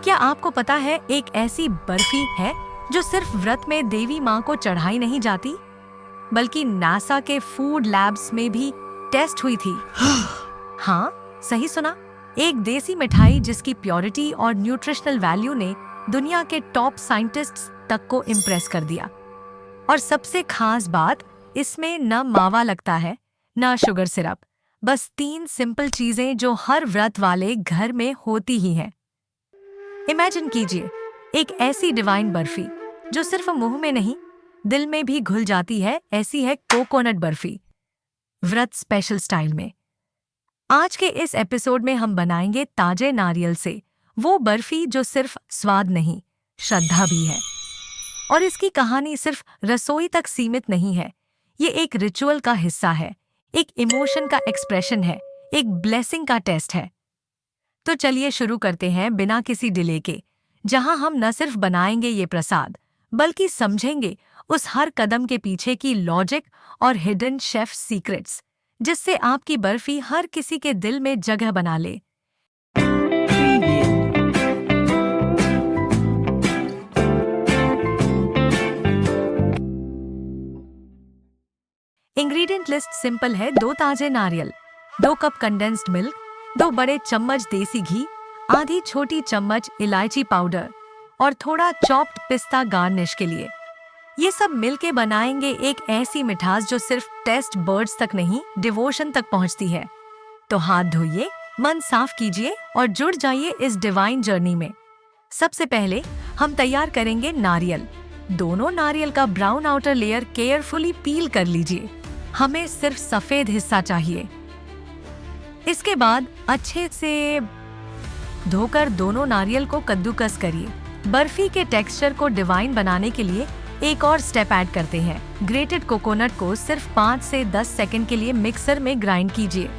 क्या आपको पता है एक ऐसी बर्फी है जो सिर्फ व्रत में देवी माँ को चढ़ाई नहीं जाती, बल्कि नासा के फूड लैब्स में भी टेस्ट हुई थी। हाँ, सही सुना। एक देसी मिठाई जिसकी प्योरिटी और न्यूट्रिशनल वैल्यू ने दुनिया के टॉप साइंटिस्ट्स तक को इम्प्रेस कर दिया। और सबसे खास बात, इसमें न मावा लगता है न शुगर सिरप, बस 3 सिंपल चीजें जो हर व्रत वाले घर में होती ही हैं। इमेजिन कीजिए, एक ऐसी डिवाइन बर्फी जो सिर्फ मुंह में नहीं दिल में भी घुल जाती है। ऐसी है कोकोनट बर्फी, व्रत स्पेशल स्टाइल में। आज के इस एपिसोड में हम बनाएंगे ताजे नारियल से वो बर्फी जो सिर्फ स्वाद नहीं, श्रद्धा भी है। और इसकी कहानी सिर्फ रसोई तक सीमित नहीं है, ये एक रिचुअल का हिस्सा है, एक इमोशन का एक्सप्रेशन है, एक ब्लेसिंग का टेस्ट है। तो चलिए शुरू करते हैं बिना किसी डिले के, जहां हम न सिर्फ बनाएंगे ये प्रसाद, बल्कि समझेंगे उस हर कदम के पीछे की लॉजिक और हिडन शेफ सीक्रेट्स, जिससे आपकी बर्फी हर किसी के दिल में जगह बना ले। इंग्रेडिएंट लिस्ट सिंपल है। 2 ताजे नारियल, 2 कप कंडेंस्ड मिल्क, 2 बड़े चम्मच देसी घी, आधी छोटी चम्मच इलायची पाउडर और थोड़ा चॉप्ड पिस्ता गार्निश के लिए। ये सब मिलके बनाएंगे एक ऐसी मिठास जो सिर्फ टेस्ट बर्ड्स तक नहीं, डिवोशन तक पहुंचती है। तो हाथ धोइए, मन साफ कीजिए और जुड़ जाइए इस डिवाइन जर्नी में। सबसे पहले हम तैयार करेंगे नारियल। दोनों नारियल का ब्राउन आउटर लेयर केयरफुली पील कर लीजिए, हमें सिर्फ सफेद हिस्सा चाहिए। इसके बाद अच्छे से धोकर दोनों नारियल को कद्दूकस करिए। बर्फी के टेक्सचर को डिवाइन बनाने के लिए एक और स्टेप ऐड करते हैं। ग्रेटेड कोकोनट को सिर्फ 5 से 10 सेकंड के लिए मिक्सर में ग्राइंड कीजिए।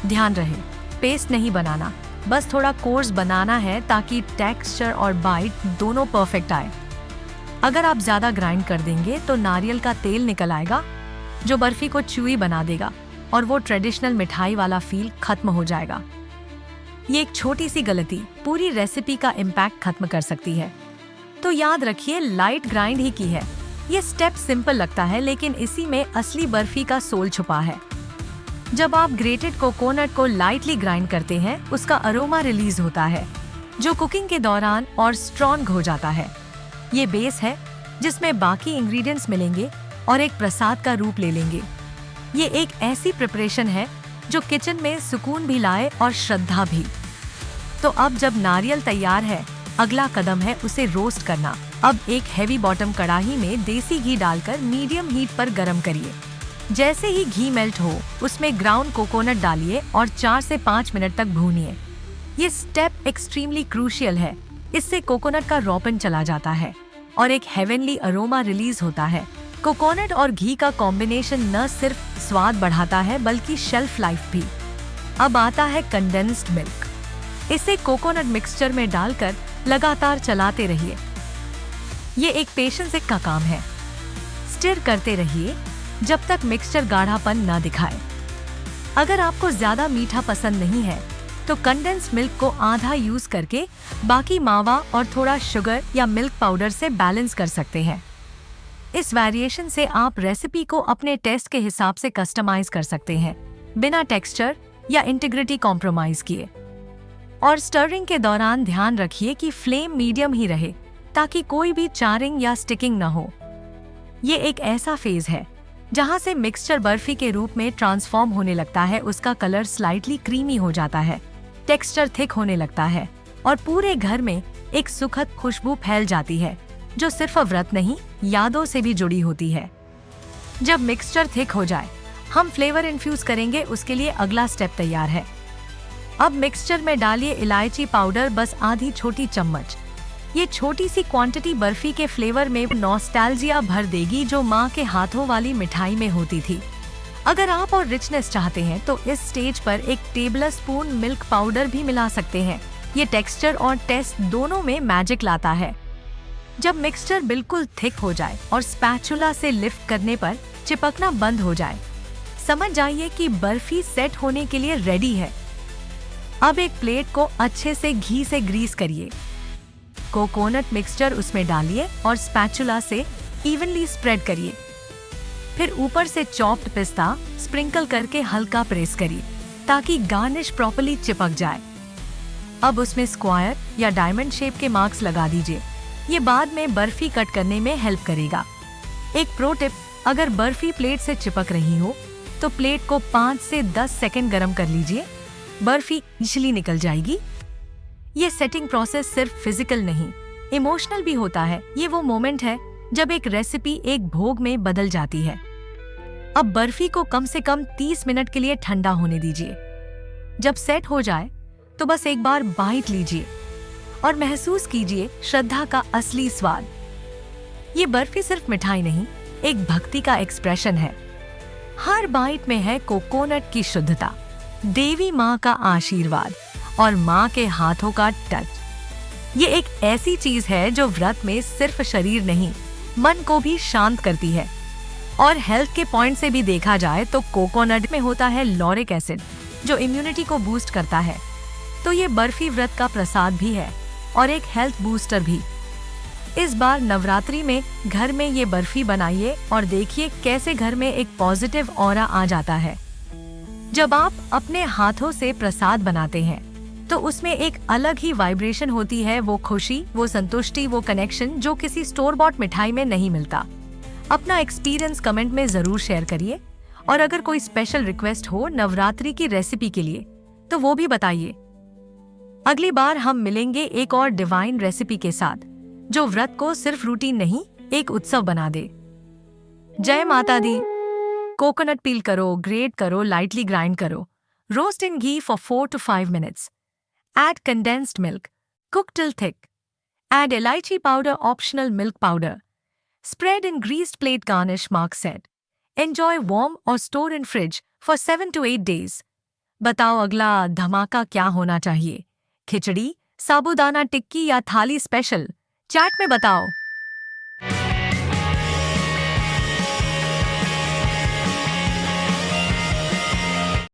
ध्यान रहे, पेस्ट नहीं बनाना, बस थोड़ा कोर्स बनाना है ताकि टेक्सचर और बाइट दोनों परफेक्ट आए। अगर आप ज्यादा ग्राइंड कर देंगे तो नारियल का तेल निकल आएगा, जो बर्फी को च्यूई बना देगा और वो ट्रेडिशनल मिठाई वाला फील खत्म हो जाएगा। ये एक छोटी सी गलती पूरी रेसिपी का इम्पैक्ट खत्म कर सकती है। तो याद रखिए, लाइट ग्राइंड ही की है। ये स्टेप सिंपल लगता है, लेकिन इसी में असली बर्फी का सोल छुपा है। जब आप ग्रेटेड कोकोनट को लाइटली ग्राइंड करते हैं, उसका अरोमा रिलीज होता है, जो कुकिंग के दौरान और स्ट्रॉन्ग हो जाता है। ये बेस है जिसमें बाकी इंग्रेडिएंट्स मिलेंगे और एक प्रसाद का रूप ले लेंगे। ये एक ऐसी प्रिपरेशन है जो किचन में सुकून भी लाए और श्रद्धा भी। तो अब जब नारियल तैयार है, अगला कदम है उसे रोस्ट करना। अब एक हैवी बॉटम कढ़ाई में देसी घी डालकर मीडियम हीट पर गरम करिए। जैसे ही घी मेल्ट हो, उसमें ग्राउंड कोकोनट डालिए और 4 से 5 मिनट तक भूनिए। ये स्टेप एक्सट्रीमली क्रूशियल है, इससे कोकोनट का रॉपन चला जाता है और एक हेवनली अरोमा रिलीज होता है। कोकोनट और घी का कॉम्बिनेशन न सिर्फ स्वाद बढ़ाता है, बल्कि शेल्फ लाइफ भी। अब आता है कंडेंस्ड मिल्क। इसे कोकोनट मिक्सचर में डालकर लगातार चलाते रहिए। ये एक पेशेंस का काम है। स्टिर करते रहिए जब तक मिक्सचर गाढ़ापन न दिखाए। अगर आपको ज्यादा मीठा पसंद नहीं है, तो कंडेंस्ड मिल्क को आधा यूज करके बाकी मावा और थोड़ा शुगर या मिल्क पाउडर से बैलेंस कर सकते हैं। इस वेरिएशन से आप रेसिपी को अपने टेस्ट के हिसाब से कस्टमाइज कर सकते हैं, बिना टेक्सचर या इंटीग्रिटी कॉम्प्रोमाइज किए। और स्टरिंग के दौरान ध्यान रखिए कि फ्लेम मीडियम ही रहे, ताकि कोई भी चारिंग या स्टिकिंग न हो। ये एक ऐसा फेज है जहां से मिक्सचर बर्फी के रूप में ट्रांसफॉर्म होने लगता है। उसका कलर स्लाइटली क्रीमी हो जाता है, टेक्सचर थिक होने लगता है और पूरे घर में एक सुखद खुशबू फैल जाती है, जो सिर्फ व्रत नहीं, यादों से भी जुड़ी होती है। जब मिक्सचर थिक हो जाए, हम फ्लेवर इन्फ्यूज करेंगे। उसके लिए अगला स्टेप तैयार है। अब मिक्सचर में डालिए इलायची पाउडर, बस आधी छोटी चम्मच। ये छोटी सी क्वांटिटी बर्फी के फ्लेवर में नॉस्टैल्जिया भर देगी, जो माँ के हाथों वाली मिठाई में होती थी। अगर आप और रिचनेस चाहते हैं तो इस स्टेज पर एक टेबल स्पून मिल्क पाउडर भी मिला सकते हैं। ये टेक्सचर और टेस्ट दोनों में मैजिक लाता है। जब मिक्सचर बिल्कुल थिक हो जाए और स्पैचुला से लिफ्ट करने पर चिपकना बंद हो जाए, समझ जाइए कि बर्फी सेट होने के लिए रेडी है। अब एक प्लेट को अच्छे से घी से ग्रीस करिए। कोकोनट मिक्सचर उसमें डालिए और स्पैचुला से इवनली स्प्रेड करिए। फिर ऊपर से चॉप्ड पिस्ता स्प्रिंकल करके हल्का प्रेस करिए ताकि गार्निश प्रॉपर्ली चिपक जाए। अब उसमें स्क्वायर या डायमंड शेप के मार्क्स लगा दीजिए। ये बाद में बर्फी कट करने में हेल्प करेगा। एक प्रो टिप, अगर बर्फी प्लेट से चिपक रही हो तो प्लेट को 5 से 10 सेकंड गरम कर लीजिए। बर्फी इजीली निकल जाएगी। ये सेटिंग प्रोसेस सिर्फ फिजिकल नहीं, इमोशनल भी होता है। ये वो मोमेंट है जब एक रेसिपी एक भोग में बदल जाती है। अब बर्फी को कम से कम 30 मिनट के लिए ठंडा होने दीजिए। जब सेट हो जाए तो बस एक बार बाइट लीजिए और महसूस कीजिए श्रद्धा का असली स्वाद। ये बर्फी सिर्फ मिठाई नहीं, एक भक्ति का एक्सप्रेशन है। हर बाइट में है कोकोनट की शुद्धता, देवी माँ का आशीर्वाद और माँ के हाथों का टच। ये एक ऐसी चीज है जो व्रत में सिर्फ शरीर नहीं, मन को भी शांत करती है। और हेल्थ के पॉइंट से भी देखा जाए तो कोकोनट में होता है लॉरिक एसिड, जो इम्यूनिटी को बूस्ट करता है। तो ये बर्फी व्रत का प्रसाद भी है और एक हेल्थ बूस्टर भी। इस बार नवरात्रि में घर में ये बर्फी बनाइए और देखिए कैसे घर में एक पॉजिटिव ऑरा आ जाता है। जब आप अपने हाथों से प्रसाद बनाते हैं तो उसमें एक अलग ही वाइब्रेशन होती है। वो खुशी, वो संतुष्टि, वो कनेक्शन जो किसी स्टोर बॉट मिठाई में नहीं मिलता। अपना एक्सपीरियंस कमेंट में जरूर शेयर करिए और अगर कोई स्पेशल रिक्वेस्ट हो नवरात्रि की रेसिपी के लिए तो वो भी बताइए। अगली बार हम मिलेंगे एक और डिवाइन रेसिपी के साथ जो व्रत को सिर्फ रूटीन नहीं, एक उत्सव बना दे। जय माता दी। कोकोनट पील करो, ग्रेट करो, लाइटली ग्राइंड करो। Roast in ghee for 4 to 5 minutes. Add condensed milk. Cook till thick. Add elaichi powder, optional milk powder. Spread in greased plate, garnish mark set. Enjoy warm or store in fridge for 7 to 8 days. बताओ अगला धमाका क्या होना चाहिए? खिचड़ी, साबूदाना टिक्की या थाली special? Chat में बताओ।